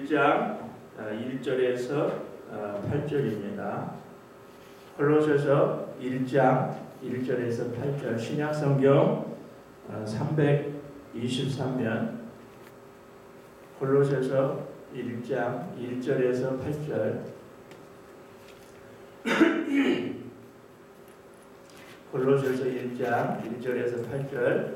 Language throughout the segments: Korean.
1장 1절에서 8절입니다. 콜로새서 1장 1절에서 8절 신약성경 323면 콜로새서 1장 1절에서 8절 콜로새서 1장 1절에서 8절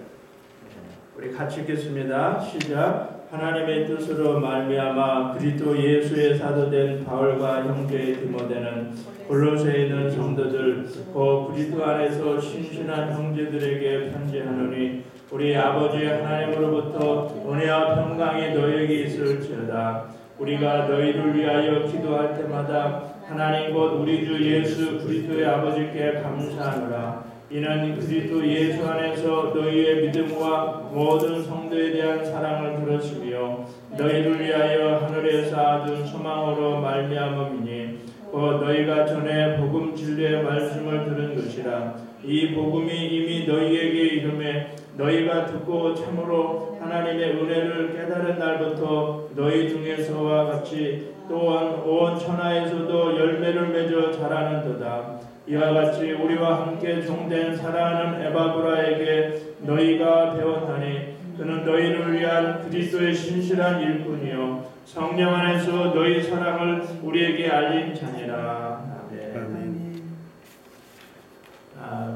우리 같이 읽겠습니다. 시작. 하나님의 뜻으로 말미암아 그리스도 예수의 사도된 바울과 형제 디모데는 골로새에 있는 성도들 곧 그리스도 안에서 신실한 형제들에게 편지하노니 우리 아버지 하나님으로부터 은혜와 평강이 너희에게 있을지어다. 우리가 너희를 위하여 기도할 때마다 하나님 곧 우리 주 예수 그리스도의 아버지께 감사하노라. 이는 그리스도 예수 안에서 너희의 믿음과 모든 성도에 대한 사랑을 들었으며 너희를 위하여 하늘에 쌓아둔 소망으로 말미암음이니 곧 너희가 전에 복음 진리의 말씀을 들은 것이라. 이 복음이 이미 너희에게 이름에 너희가 듣고 참으로 하나님의 은혜를 깨달은 날부터 너희 중에서와 같이 또한 온 천하에서도 열매를 맺어 자라는도다. 이와 같이 우리와 함께 종된 사랑하는 에바브라에게 너희가 배웠나니 그는 너희를 위한 그리스도의 신실한 일꾼이요 성령 안에서 너희 사랑을 우리에게 알린 자니라. 아멘.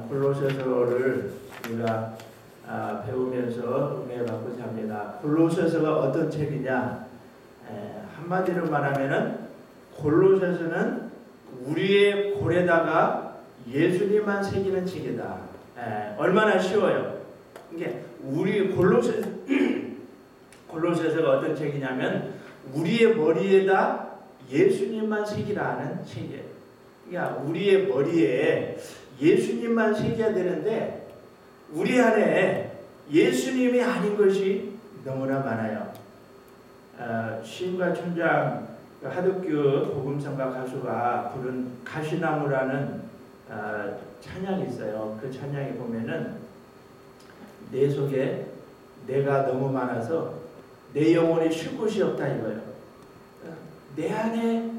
골로새서를 우리가 배우면서 은혜 받고 삽니다. 골로새서가 어떤 책이냐? 한마디로 말하면은 골로새서는 우리의 골에다가 예수님만 새기는 책이다. 얼마나 쉬워요. 이게 우리 골로새서가 어떤 책이냐면 우리의 머리에다 예수님만 새기라는 책이에요. 그러니까 우리의 머리에 예수님만 새겨야 되는데 우리 안에 예수님이 아닌 것이 너무나 많아요. 시인과 춘장 하덕규 복음성가 가수가 부른 가시나무라는 찬양이 있어요. 그 찬양에 보면은 내 속에 내가 너무 많아서 내 영혼이 쉴 곳이 없다 이거예요. 내 안에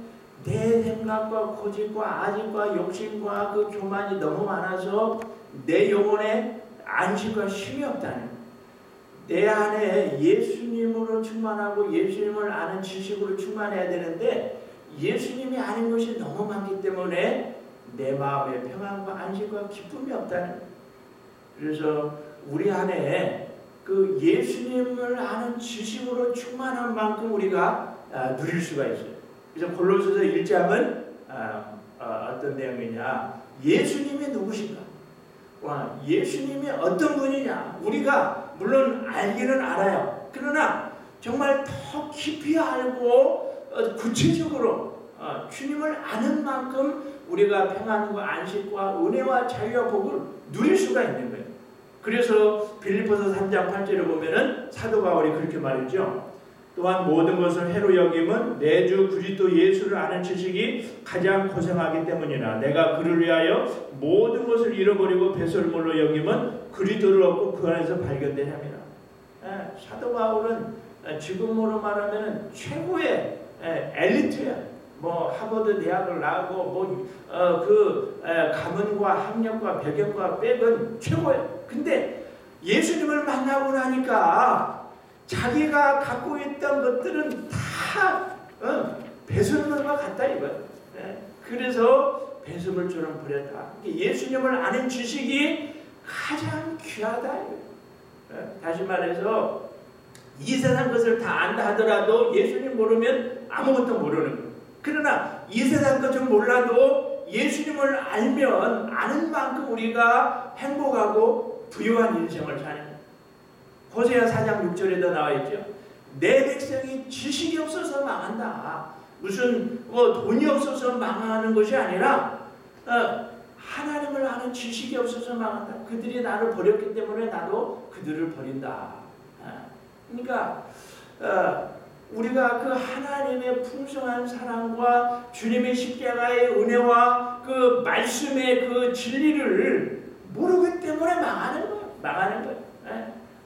내 생각과 고집과 아집과 욕심과 그 교만이 너무 많아서 내 영혼에 안식과 쉼이 없다는. 내 안에 예수님으로 충만하고 예수님을 아는 지식으로 충만해야 되는데 예수님이 아닌 것이 너무 많기 때문에 내 마음에 평안과 안식과 기쁨이 없다는. 그래서 우리 안에 그 예수님을 아는 지식으로 충만한 만큼 우리가 누릴 수가 있어요. 그래서 골로새서 1장은 어떤 내용이냐? 예수님이 누구신가? 예수님이 어떤 분이냐? 우리가 물론 알기는 알아요. 그러나 정말 더 깊이 알고 구체적으로 주님을 아는 만큼 우리가 평안과 안식과 은혜와 자유와 복을 누릴 수가 있는 거예요. 그래서 빌립보서 3장 8절에 보면은 사도 바울이 그렇게 말했죠. 또한 모든 것을 해로 여김은 내 주 그리스도 예수를 아는 지식이 가장 고생하기 때문이나 내가 그를 위하여 모든 것을 잃어버리고 배설물로 여김은 그리스도를 얻고 그 안에서 발견되려 함이라. 사도 바울은 지금으로 말하면 최고의 엘리트야. 뭐 하버드 대학을 나오고 그 가문과 학력과 배경과 백은 최고야. 근데 예수님을 만나고 나니까 자기가 갖고 있던 것들은 다 배설물과 같다 이거야. 그래서 배설물처럼 버렸다. 예수님을 아는 지식이 가장 귀하다. 다시 말해서 이 세상 것을 다 안다 하더라도 예수님 모르면 아무것도 모르는 거예요. 그러나 이 세상 것을 몰라도 예수님을 알면 아는 만큼 우리가 행복하고 부유한 인생을 사는 거예요. 호세아 4장 6절에도 나와 있죠. 내 백성이 지식이 없어서 망한다. 무슨 돈이 없어서 망하는 것이 아니라 하나님을 아는 지식이 없어서 망한다. 그들이 나를 버렸기 때문에 나도 그들을 버린다. 그러니까 우리가 그 하나님의 풍성한 사랑과 주님의 십자가의 은혜와 그 말씀의 그 진리를 모르기 때문에 망하는 거예요.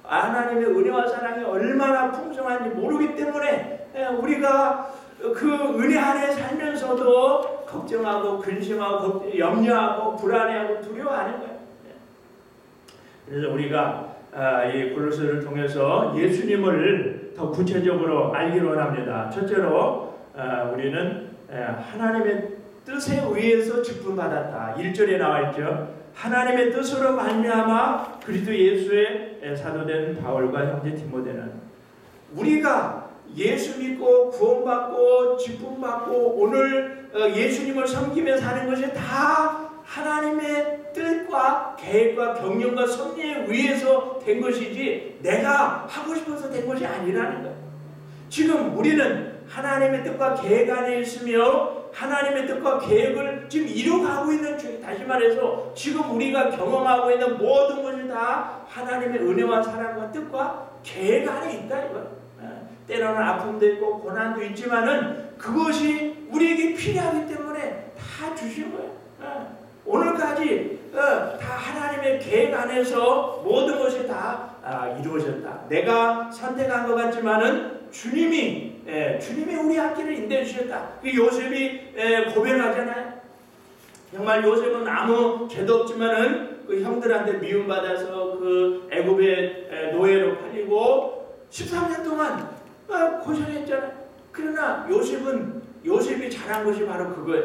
하나님의 은혜와 사랑이 얼마나 풍성한지 모르기 때문에 우리가 그 은혜 안에 살면서도 걱정하고 근심하고 염려하고 불안해하고 두려워하는 거예요. 그래서 우리가 이 골로새를 통해서 예수님을 더 구체적으로 알기를 원합니다. 첫째로 우리는 하나님의 뜻에 의해서 직분받았다. 1절에 나와 있죠. 하나님의 뜻으로 말미암아 그리스도 예수의 사도된 바울과 형제 디모데는 우리가 예수 믿고 구원받고 직분받고 오늘 예수님을 섬기며 사는 것이 다 하나님의 뜻과 계획과 경륜과 섭리에 의해서 된 것이지 내가 하고 싶어서 된 것이 아니라는 거예요. 지금 우리는 하나님의 뜻과 계획 안에 있으며 하나님의 뜻과 계획을 지금 이루어가고 있는 중에, 다시 말해서 지금 우리가 경험하고 있는 모든 것이 다 하나님의 은혜와 사랑과 뜻과 계획 안에 있다 이거예요. 때로는 아픔도 있고 고난도 있지만은 그것이 우리에게 필요하기 때문에 다 주신 거예요. 오늘까지 다 하나님의 계획 안에서 모든 것이 다 이루어졌다. 내가 선택한 것 같지만은 주님이 우리 앞길을 인도해 주셨다. 요셉이 고백하잖아요. 정말 요셉은 아무 죄도 없지만은 그 형들한테 미움받아서 그 애굽의 노예로 팔리고 13년 동안 고생했잖아요. 그러나 요셉이 잘한 것이 바로 그거예요.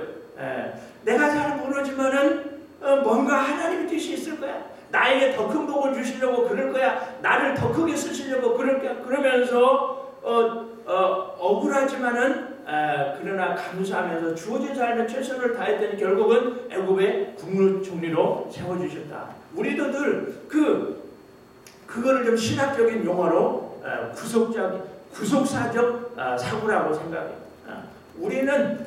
내가 잘 모르지만은 뭔가 하나님의 뜻이 있을 거야. 나에게 더 큰 복을 주시려고 그럴 거야. 나를 더 크게 쓰시려고 그럴 거야. 그러면서 억울하지만은 그러나 감사하면서 주어진 삶에 최선을 다했더니 결국은 애굽의 국무총리로 세워주셨다. 우리도 늘 그거를 좀 신학적인 용어로 구속사적 사고라고 생각해요. 우리는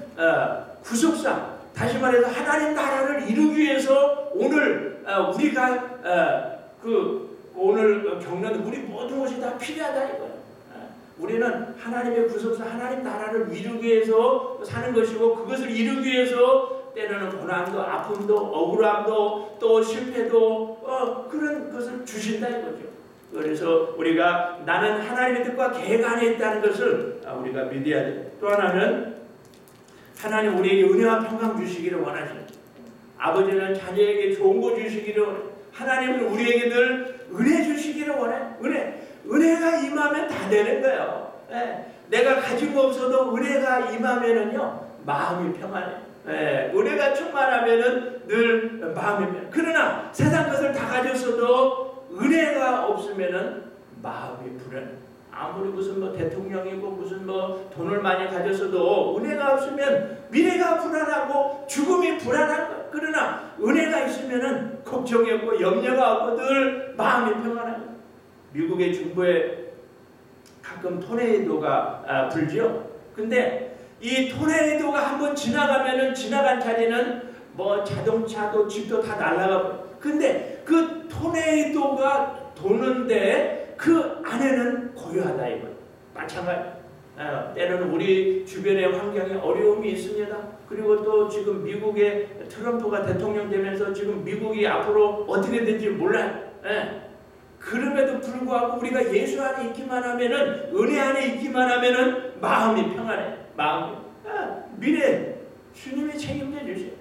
구속사, 다시 말해서 하나님 나라를 이루기 위해서 오늘 우리가 오늘 겪는 우리 모든 것이 다 필요하다 이거예요. 우리는 하나님의 구속사, 하나님 나라를 이루기 위해서 사는 것이고 그것을 이루기 위해서 때로는 고난도 아픔도 억울함도 또 실패도 그런 것을 주신다 이거죠. 그래서 우리가 나는 하나님의 뜻과 계획 안에 있다는 것을 우리가 믿어야 돼요. 또 하나는 하나님 우리에게 은혜와 평강 주시기를 원하십니다. 아버지는 자녀에게 좋은 거 주시기를 원해요. 하나님은 우리에게 늘 은혜 주시기를 원해요. 은혜가 임하면 다 되는 거예요. 내가 가진 거 없어도 은혜가 임하면은요 마음이 평안해요. 은혜가 충만하면은 늘 마음이 평안해요. 그러나 세상 것을 다 가졌어도 은혜가 없으면은 마음이 불안해요. 아무리 무슨 대통령이고 무슨 돈을 많이 가졌어도 은혜가 없으면 미래가 불안하고 죽음이 불안한 거예요. 그러나 은혜가 있으면은 걱정이 없고 염려가 없고 늘 마음이 평안한 거예요. 미국의 중부에 가끔 토네이도가 불죠. 근데 이 토네이도가 한번 지나가면은 지나간 자리는 자동차도 집도 다 날아가고. 근데 그 토네이도가 도는데 그 안에는 고요하다 이거예요. 마찬가지. 때로는 우리 주변의 환경에 어려움이 있습니다. 그리고 또 지금 미국의 트럼프가 대통령 되면서 지금 미국이 앞으로 어떻게 될지 몰라요. 그럼에도 불구하고 우리가 예수 안에 있기만 하면은 은혜 안에 있기만 하면은 마음이 평안해. 미래 주님이 책임져 주세요.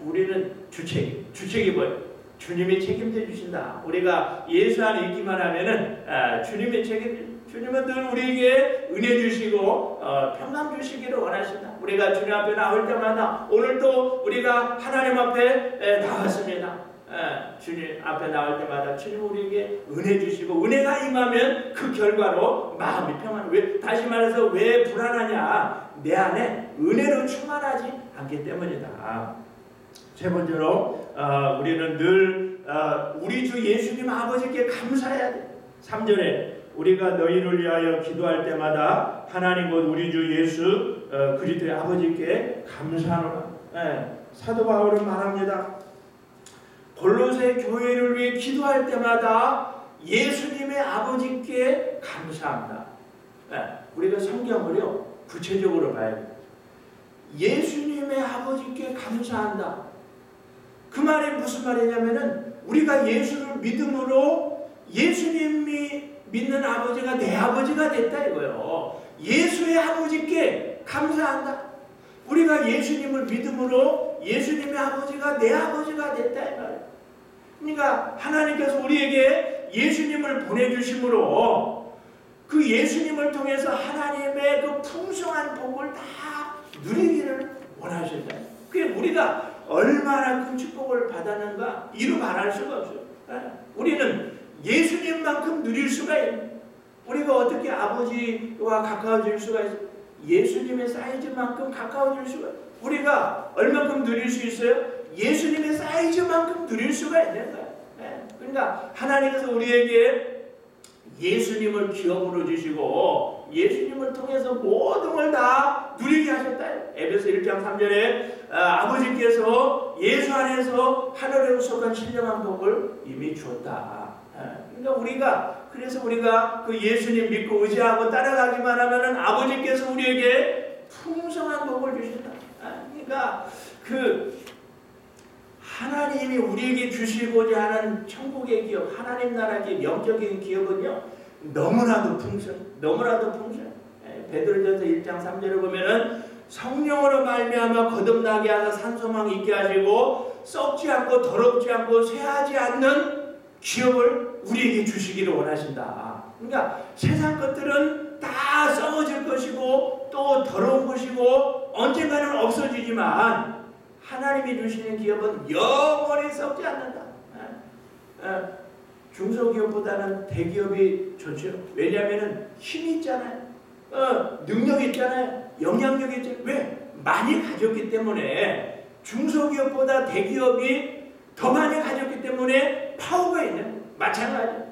우리는 주책이 뭐예요? 주님이 책임져 주신다. 우리가 예수 안에 있기만 하면은 주님이 주님은 늘 우리에게 은혜 주시고 평강 주시기를 원하신다. 우리가 주님 앞에 나올 때마다 오늘도 우리가 하나님 앞에 나왔습니다. 주님 앞에 나올 때마다 주님 우리에게 은혜 주시고 은혜가 임하면 그 결과로 마음이 평안해. 다시 말해서 왜 불안하냐? 내 안에 은혜로 충만하지 않기 때문이다. 세 번째로 우리는 늘 우리 주 예수님 아버지께 감사해야 돼. 3절에 우리가 너희를 위하여 기도할 때마다 하나님 곧 우리 주 예수 그리스도의 아버지께 감사하노라. 사도 바울은 말합니다. 골로새 교회를 위해 기도할 때마다 예수님의 아버지께 감사합니다. 우리가 성경을요 구체적으로 봐야 돼요. 예수님의 아버지께 감사한다. 그 말이 무슨 말이냐면은 우리가 예수를 믿음으로 예수님이 믿는 아버지가 내 아버지가 됐다 이거예요. 예수의 아버지께 감사한다. 우리가 예수님을 믿음으로 예수님의 아버지가 내 아버지가 됐다 이 말이에요. 그러니까 하나님께서 우리에게 예수님을 보내주심으로 그 예수님을 통해서 하나님의 그 풍성한 복을 다 누리기를 원하셨다. 그게 우리가 얼마나 큰 축복을 받았는가 이루 말할 수가 없어요. 우리는 예수님만큼 누릴 수가 있는, 우리가 어떻게 아버지와 가까워질 수가 있어요? 예수님의 사이즈만큼 가까워질 수가 있어요. 우리가 얼마큼 누릴 수 있어요? 예수님의 사이즈만큼 누릴 수가 있는 거예요. 그러니까 하나님께서 우리에게 예수님을 기업으로 주시고 예수님을 통해서 모든 걸 다 누리게 하셨다. 에베소 1장 3절에 아버지께서 예수 안에서 하늘에 속한 신령한 복을 이미 주었다. 그러니까 그래서 우리가 그 예수님 믿고 의지하고 따라가기만 하면은 아버지께서 우리에게 풍성한 복을 주신다. 그러니까 그 하나님이 우리에게 주시고자 하는 천국의 기업, 하나님 나라 기업, 영적인 기업은요 너무나도 풍성. 베드로전서 1장 3절을 보면은 성령으로 말미암아 거듭나게 하사 산소망 있게 하시고 썩지 않고 더럽지 않고 쇠하지 않는 기업을 우리에게 주시기를 원하신다. 그러니까 세상 것들은 다 썩어질 것이고 또 더러운 것이고 언젠가는 없어지지만 하나님이 주시는 기업은 영원히 썩지 않는다. 중소기업보다는 대기업이 좋죠. 왜냐하면 힘이 있잖아요. 능력이 있잖아요. 영향력이 있잖아요. 왜? 많이 가졌기 때문에. 중소기업보다 대기업이 더 많이 가졌기 때문에 파워가 있는, 마찬가지예요.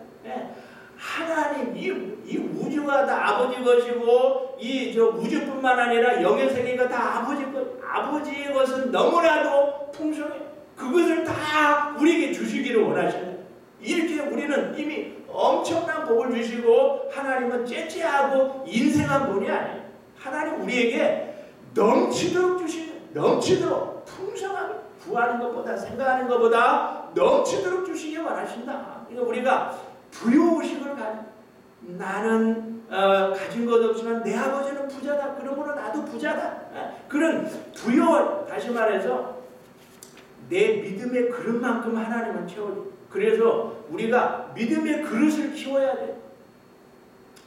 하나님 이 우주가 다 아버지 것이고 이 저 우주뿐만 아니라 영의 세계가 다 아버지 것, 아버지의 것은 너무나도 풍성해. 그것을 다 우리에게 주시기를 원하십니다. 이렇게 우리는 이미 엄청난 복을 주시고 하나님은 째째하고 인생한 분이 아니에요. 하나님 우리에게 넘치도록 주시는, 넘치도록 풍성하게 구하는 것보다 생각하는 것보다 넘치도록 주시기 원하신다. 그러니까 우리가 부요의식을 가진, 나는 가진 것 없지만 내 아버지는 부자다. 그러므로 나도 부자다. 그런 부요, 다시 말해서 내 믿음의 그릇만큼 하나님은 채워줘. 그래서 우리가 믿음의 그릇을 키워야 돼.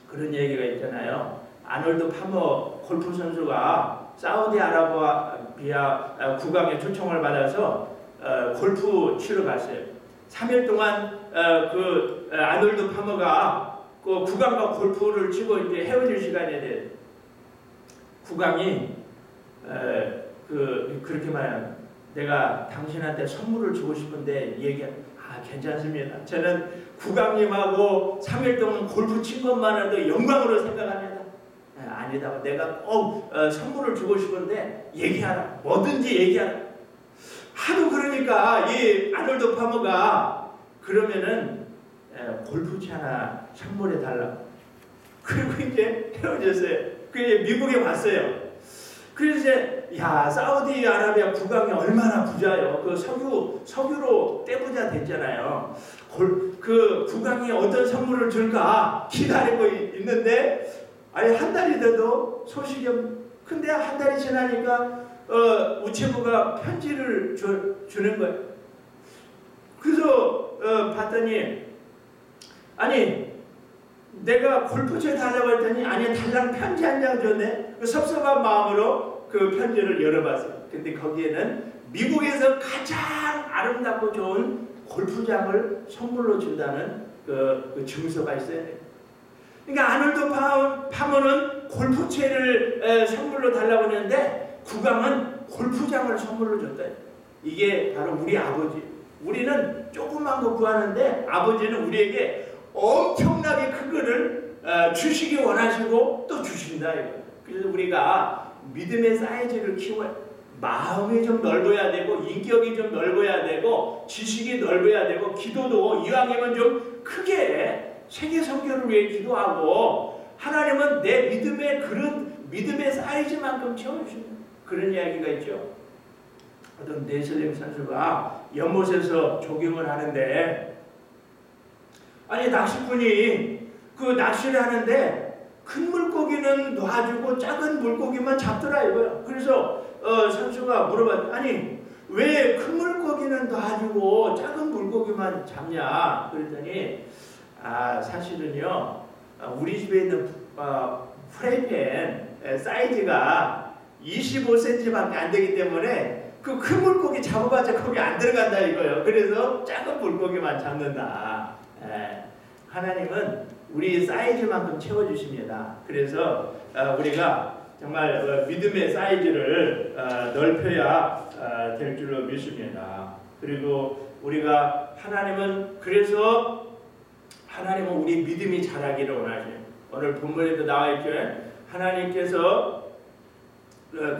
그런 얘기가 있잖아요. 아놀드 파머 골프 선수가 사우디아라비아 국왕의 초청을 받아서 골프 치러 갔어요. 3일 동안 그 아놀드 파머가 그 국왕과 골프를 치고 이제 헤어질 시간에 대해 국왕이 그렇게 말해요. 내가 당신한테 선물을 주고 싶은데 괜찮습니다. 저는 국왕님하고 3일 동안 골프 친 것만으로도 영광으로 생각합니다. 아니다. 내가 선물을 주고 싶은데 얘기하라. 뭐든지 얘기하라. 하도 그러니까 이 아놀드 파머가 그러면은 골프채 하나 선물해 달라. 그리고 이제 헤어졌어요. 그 미국에 왔어요. 그래서 이제 사우디아라비아 국왕이 얼마나 부자요. 그 석유로 떼부자 됐잖아요. 그 국왕이 어떤 선물을 줄까 기다리고 있는데 한 달이 돼도 소식이 없는. 근데 한 달이 지나니까 우체부가 편지를 주는 거예요. 그래서 봤더니 내가 골프채 달라고 했더니 달랑 편지 한 장 줬네. 섭섭한 마음으로 그 편지를 열어봤어요. 근데 거기에는 미국에서 가장 아름답고 좋은 골프장을 선물로 준다는 그 증서가 있어요. 그러니까 아놀드 파머는 골프채를 선물로 달라고 했는데 국왕은 골프장을 선물로 줬다. 이게 바로 우리 아버지. 우리는 조그만 거 구하는데 아버지는 우리에게 엄청나게 큰 거를 주시기 원하시고 또 주신다. 그래서 우리가 믿음의 사이즈를 키워야, 마음이 좀 넓어야 되고 인격이 좀 넓어야 되고 지식이 넓어야 되고 기도도 이왕이면 좀 크게 세계 선교를 위해 기도하고 하나님은 내 믿음의 그릇, 믿음의 사이즈만큼 채워주시는 그런 이야기가 있죠. 어떤 네슬링 선수가 연못에서 조깅을 하는데 낚시꾼이 그 낚시를 하는데 큰 물고기는 놔주고 작은 물고기만 잡더라 이거야. 그래서 선수가 물어봤더니 아니 왜 큰 물고기는 놔주고 작은 물고기만 잡냐 그랬더니 사실은요 우리 집에 있는 프라이팬 사이즈가 25cm밖에 안 되기 때문에 그 큰 물고기 잡아봤자 거기 안 들어간다 이거예요. 그래서 작은 물고기만 잡는다. 하나님은 우리 사이즈만큼 채워주십니다. 그래서 우리가 정말 믿음의 사이즈를 넓혀야 될 줄로 믿습니다. 그리고 우리가 하나님은 우리 믿음이 자라기를 원하세요. 오늘 본문에도 나와있죠. 하나님께서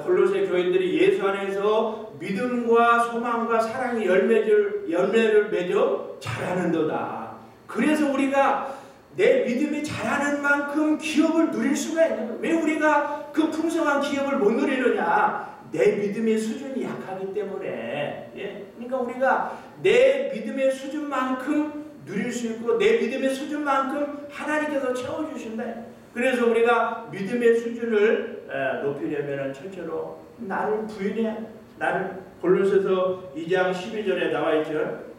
골로새 교인들이 예수 안에서 믿음과 소망과 사랑의 열매를 맺어 자라는도다. 그래서 우리가 내 믿음이 자라는 만큼 기업을 누릴 수가 있는 거예요. 왜 우리가 그 풍성한 기업을 못 누리느냐? 내 믿음의 수준이 약하기 때문에. 그러니까 우리가 내 믿음의 수준만큼 누릴 수 있고 내 믿음의 수준만큼 하나님께서 채워주신다. 그래서 우리가 믿음의 수준을 높이려면 첫째로 나를 부인해야 돼. 골로새서 2장 12절에 나와있죠.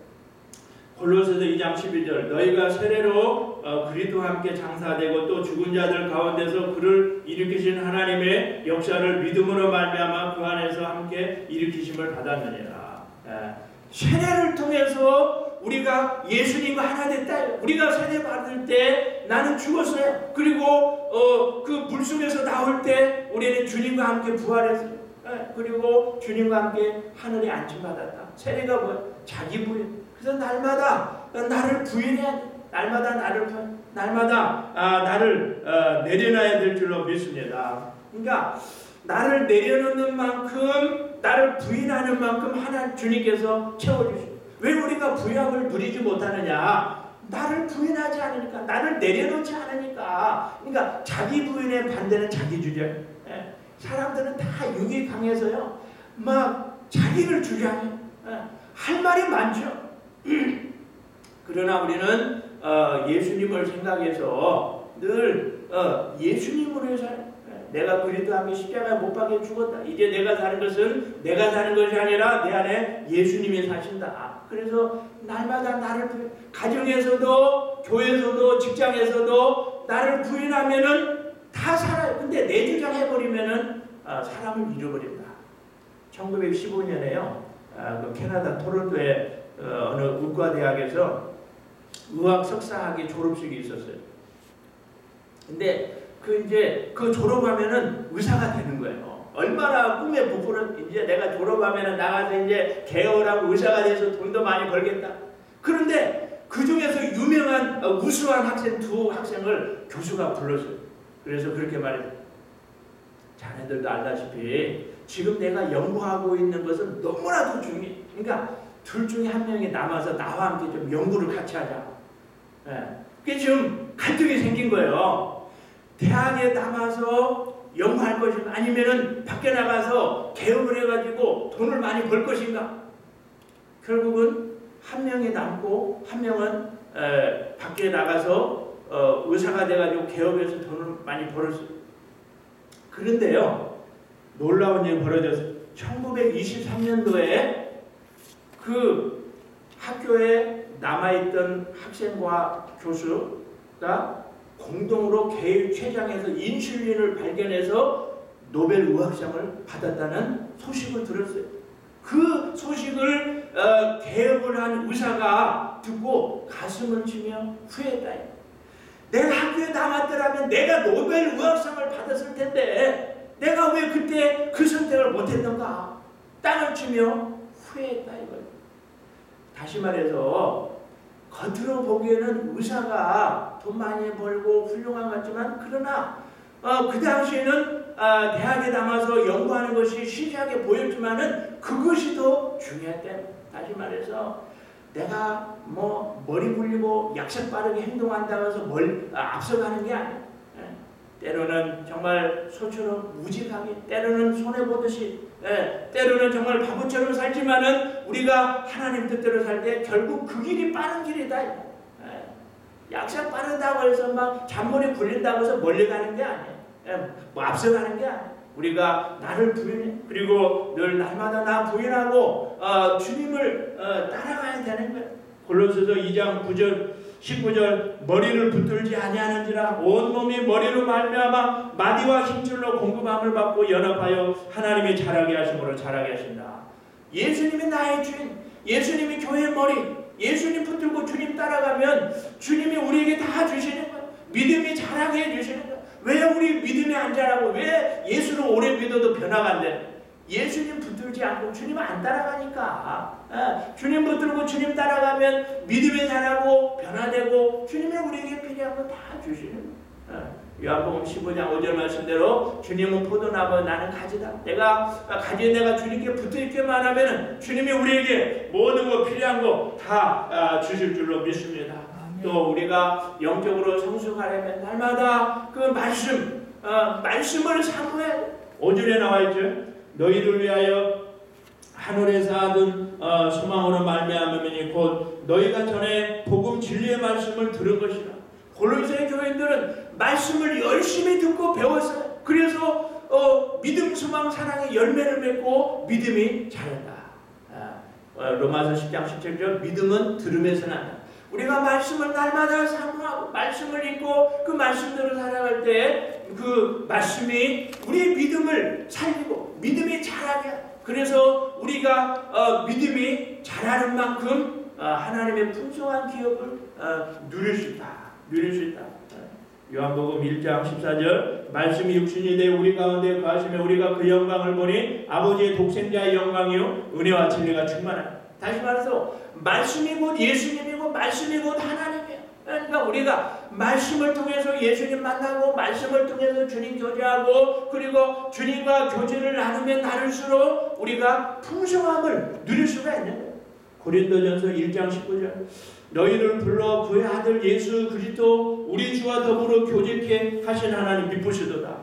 골로새서 2장 12절 너희가 세례로 그리스도와 함께 장사되고 또 죽은 자들 가운데서 그를 일으키신 하나님의 역사를 믿음으로 말미암아 그 안에서 함께 일으키심을 받았느니라. 세례를 통해서 우리가 예수님과 하나 됐다. 우리가 세례 받을 때 나는 죽었어요. 그리고 그 물속에서 나올 때 우리는 주님과 함께 부활했어요. 그리고 주님과 함께 하늘에 안침받았다. 세례가 뭐야? 자기 부인. 그래서 날마다 나를 부인해야 돼. 날마다 나를 내려놔야 될 줄로 믿습니다. 그러니까 나를 내려놓는 만큼 나를 부인하는 만큼 하나님 주님께서 채워주시고 왜 우리가 부양을 누리지 못하느냐? 나를 부인하지 않으니까 나를 내려놓지 않으니까. 그러니까 자기 부인의 반대는 자기 주장. 사람들은 다 육이 강해서요 막 자기를 주장해. 할 말이 많죠. 그러나 우리는 예수님을 생각해서 늘 예수님으로 해서 내가 그리스도와 함께 십자가에 못 박혀 죽었다. 이제 내가 사는 것은 내가 사는 것이 아니라 내 안에 예수님이 사신다. 그래서 날마다 나를 가정에서도 교회에서도 직장에서도 나를 부인하면은 다 살아요. 근데 내 주장 해버리면은 사람을 잃어버린다. 1915년에요. 그 캐나다 토론토의 어느 의과대학에서 의학 석사학위 졸업식이 있었어요. 근데 그 졸업하면은 의사가 되는 거예요. 얼마나 꿈에 부풀은 이제 내가 졸업하면은 나가서 이제 개업하고 의사가 돼서 돈도 많이 벌겠다. 그런데 그 중에서 유명한 우수한 학생 두 학생을 교수가 불렀어요. 그래서 그렇게 말했어요. 자네들도 알다시피 지금 내가 연구하고 있는 것은 너무나도 중요해. 그러니까 둘 중에 한 명이 남아서 나와 함께 좀 연구를 같이 하자. 그게 지금 갈등이 생긴 거예요. 대학에 남아서 연구할 것인가 아니면은 밖에 나가서 개업을 해가지고 돈을 많이 벌 것인가. 결국은 한 명이 남고 한 명은 밖에 나가서 의사가 돼가지고 개업해서 돈을 많이 벌었어요. 그런데요 놀라운 일이 벌어졌어요. 1923년도에 그 학교에 남아있던 학생과 교수가 공동으로 개최장에서 인슐린을 발견해서 노벨 의학상을 받았다는 소식을 들었어요. 그 소식을 개업을 한 의사가 듣고 가슴을 치며 후회했다. 내가 학교에 남았더라면 내가 노벨 의학상을 받았을 텐데 내가 왜 그때 그 선택을 못했는가. 땅을 치며 후회했다 이거예요. 다시 말해서 겉으로 보기에는 의사가 돈 많이 벌고 훌륭한 것 같지만 그러나 그 당시에는 대학에 남아서 연구하는 것이 시시하게 보였지만은 그것이 더 중요했다. 다시 말해서 내가 뭐 머리 굴리고 약삭 빠르게 행동한다고 해서 앞서가는 게 아니야. 때로는 정말 소처럼 무직하게, 때로는 손해보듯이, 때로는 정말 바보처럼 살지만은 우리가 하나님 뜻대로 살 때 결국 그 길이 빠른 길이다. 약속 빠르다고 해서 막 잔머리 굴린다고 해서 멀리 가는 게 아니에요. 뭐 앞서가는 게 아니에요. 우리가 나를 부인해. 그리고 늘 날마다 나 부인하고 주님을 따라가야 되는 거예요. 골로새서 2장 9절 19절 머리를 붙들지 아니하는지라 온 몸이 머리로 말미암아 마디와 힘줄로 공급함을 받고 연합하여 하나님이 자라게 하심으로 자라게 하신다. 예수님이 나의 주인, 예수님이 교회의 머리, 예수님 붙들고 주님 따라가면 주님이 우리에게 다 주시는 거예요. 믿음이 자라게 해주시는 거예요. 왜 우리 믿음이 안 자라고, 왜 예수를 오래 믿어도 변화가 안 돼? 예수님 붙들지 않고 주님 안 따라가니까. 주님 붙들고 주님 따라가면 믿음이 자라고 변화되고 주님이 우리에게 필요한 거 다 주시는 거예요. 요한복음 15장 5절 말씀대로 주님은 포도나무 나는 가지다. 내가 주님께 붙어있기만 하면 주님이 우리에게 모든 거 필요한 거 다 주실 줄로 믿습니다. 또 우리가 영적으로 성숙하려면 날마다 그 말씀을 사모해야 돼. 5절에 나와 있죠. 너희를 위하여 하늘에서 하던 소망으로 말미암으니 곧 너희가 전에 복음 진리의 말씀을 들은 것이라. 골로새 교인들은 말씀을 열심히 듣고 배웠어요. 그래서 믿음, 소망, 사랑의 열매를 맺고 믿음이 자란다. 로마서 10장 17절 믿음은 들음에서 난다. 우리가 말씀을 날마다 사모하고 말씀을 읽고 그 말씀대로 살아갈 때 그 말씀이 우리의 믿음을 살리고 믿음이 자라게 해요. 그래서 우리가 믿음이 자라는 만큼 하나님의 풍성한 기업을 누릴 수 있다. 요한복음 1장 14절 말씀이 육신이 되어 우리 가운데 거하시며 우리가 그 영광을 보니 아버지의 독생자의 영광이요 은혜와 진리가 충만하다. 다시 말해서 말씀이 곧 예수님이고 말씀이 곧 하나님이에요. 그러니까 우리가 말씀을 통해서 예수님 만나고 말씀을 통해서 주님 교제하고 그리고 주님과 교제를 나누면 나눌수록 우리가 풍성함을 누릴 수가 있는 거예요. 고린도전서 1장 19절 너희를 불러 그의 아들 예수 그리스도 우리 주와 더불어 교제케 하신 하나님 미쁘시도다.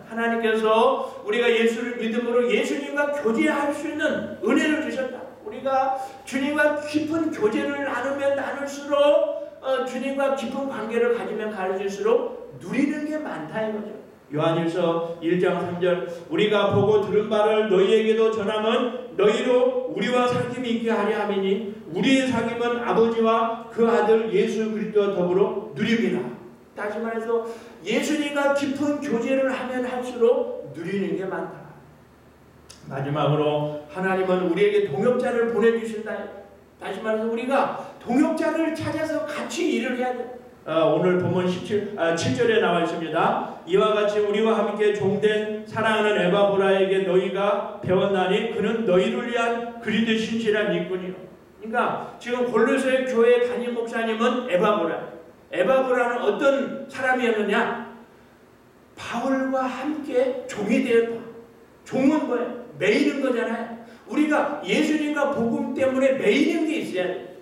하나님께서 우리가 예수를 믿음으로 예수님과 교제할 수 있는 은혜를 주셨다. 우리가 주님과 깊은 교제를 나누면 나눌수록 주님과 깊은 관계를 가지면 가질수록 누리는 게 많다 이거죠. 요한일서 1장 3절 우리가 보고 들은 바를 너희에게도 전함은 너희로 우리와 사귐이 있게 하려 함이니 우리의 사귐은 아버지와 그 아들 예수 그리스도와 더불어 누립니다. 다시 말해서 예수님과 깊은 교제를 하면 할수록 누리는 게 많다. 마지막으로 하나님은 우리에게 동역자를 보내주신다. 다시 말해서 우리가 동역자를 찾아서 같이 일을 해야 돼. 오늘 본문 7절에 나와 있습니다. 이와 같이 우리와 함께 종된 사랑하는 에바브라에게 너희가 배웠나니 그는 너희를 위한 그리스도의 신실한 일꾼이요. 그러니까 지금 골로새 교회 담임 목사님은 에바브라는 어떤 사람이었느냐? 바울과 함께 종이 되었다. 종은 뭐예요? 매이는 거잖아요. 우리가 예수님과 복음 때문에 매이는 게 있어야 돼.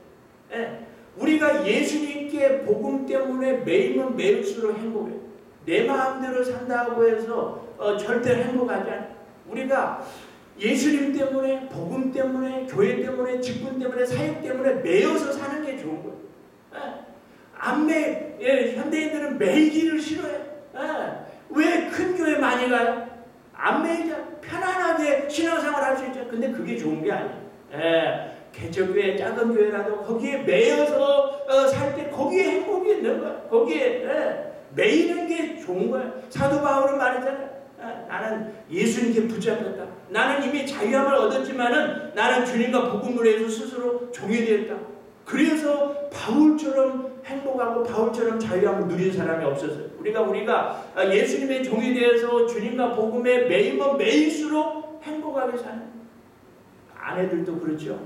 우리가 예수님께 복음 때문에 매이면 매일수록 행복해. 내 마음대로 산다고 해서 절대 행복하지 않아. 우리가 예수님 때문에, 복음 때문에, 교회 때문에, 직분 때문에, 사역 때문에 매여서 사는 게 좋은 거예요. 현대인들은 매이기를 싫어해. 왜 큰 교회 많이 가요? 안 매이자. 편안하게 신앙생활 할 수 있죠. 근데 그게 좋은 게 아니에요. 개척교회, 작은 교회라도 거기에 매여서 살 때 거기에 행복이 있는 거야. 거기에 매이는 게 좋은 거야. 사도 바울은 말했잖아요. 나는 예수님께 붙잡혔다. 나는 이미 자유함을 얻었지만은 나는 주님과 복음을 위해서 스스로 종이 되었다. 그래서 바울처럼 행복하고 바울처럼 자유함을 누린 사람이 없었어요. 우리가 예수님의 종이 되어서 주님과 복음에 매이면 매일수록 행복하게 사는. 아내들도 그렇죠.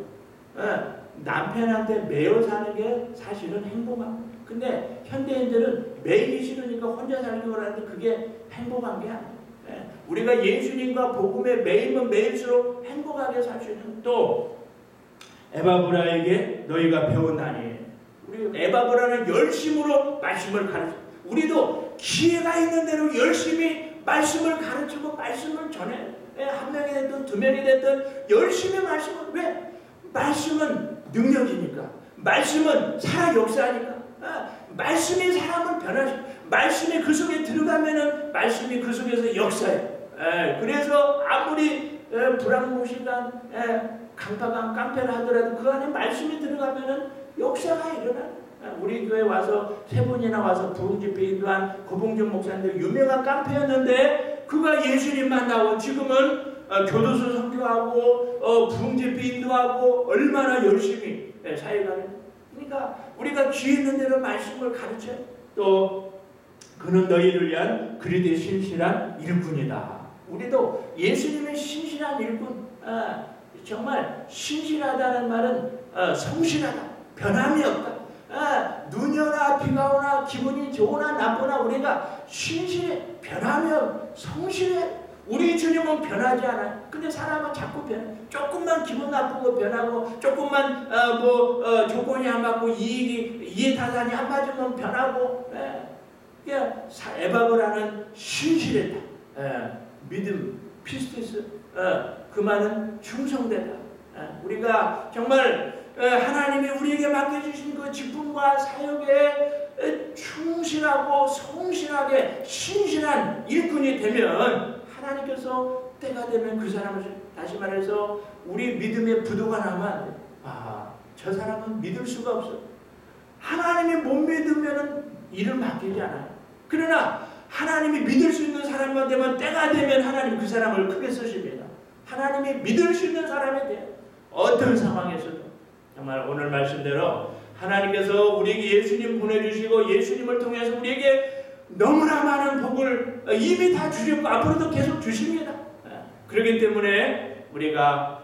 남편한테 매여 사는 게 사실은 행복한. 근데 현대인들은 매이기 싫으니까 혼자 살기 원하는데 그게 행복한 게 아니에요. 우리가 예수님과 복음에 매이면 매일수록 행복하게 살 수 있는. 또 에바브라에게 너희가 배웠나니. 우리 에바브라는 열심으로 말씀을 가르쳐. 우리도 기회가 있는 대로 열심히 말씀을 가르치고 말씀을 전해. 한 명이 됐든 두 명이 됐든 열심히 말씀을. 왜? 말씀은 능력이니까. 말씀은 살아 역사하니까. 말씀이 사람을 말씀이 그 속에 들어가면은 말씀이 그 속에서 역사해. 그래서 아무리 불황무시간 강파강 깡패를 하더라도 그 안에 말씀이 들어가면은 역사가 일어나. 우리 교회 와서 3번이나 와서 부흥집회 인도한 고봉준 목사님들 유명한 깡패였는데 그가 예수님 만나고 지금은 교도소 선교하고 부흥집회 인도하고 얼마나 열심히 사역하는. 그러니까 우리가 귀 있는 대로 말씀을 가르쳐. 또 그는 너희를 위한 그리스도의 신실한 일꾼이다. 우리도 예수님의 신실한 일꾼. 정말 신실하다는 말은 성실하다. 변함이 없다. 눈이 오나 비가 오나 기분이 좋으나 나쁘나 우리가 신실해. 변함이 없. 성실해. 우리 주님은 변하지 않아요. 근데 사람은 자꾸 변해. 조금만 기분 나쁘고 변하고 조금만 조건이 안 맞고 이해타산이 안 맞으면 변하고. 에바브라는 신실했다. 믿음, 피스티스. 그 말은 충성되다. 우리가 정말 하나님이 우리에게 맡겨주신 그 직분과 사역에 충실하고 성실하게 신실한 일꾼이 되면 하나님께서 때가 되면 그 사람을, 다시 말해서 우리 믿음의 부도가 나면 안 돼. 저 사람은 믿을 수가 없어. 하나님이 못 믿으면 일을 맡기지 않아요. 그러나 하나님이 믿을 수 있는 사람만 되면 때가 되면 하나님 그 사람을 크게 쓰십니다. 하나님이 믿을 수 있는 사람이 돼요. 어떤 상황에서도. 정말 오늘 말씀대로 하나님께서 우리에게 예수님 보내주시고 예수님을 통해서 우리에게 너무나 많은 복을 이미 다 주셨고 앞으로도 계속 주십니다. 그렇기 때문에 우리가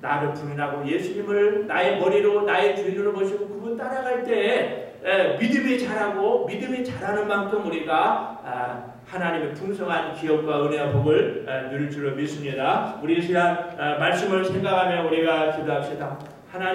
나를 부인하고 예수님을 나의 머리로 나의 주인으로 모시고 그분 따라갈 때 믿음이 자라고 믿음이 자라는 만큼 우리가 하나님의 풍성한 기업과 은혜와 복을 누릴 줄로 믿습니다. 우리 이 시간 말씀을 생각하며 우리가 기도합시다. 하나님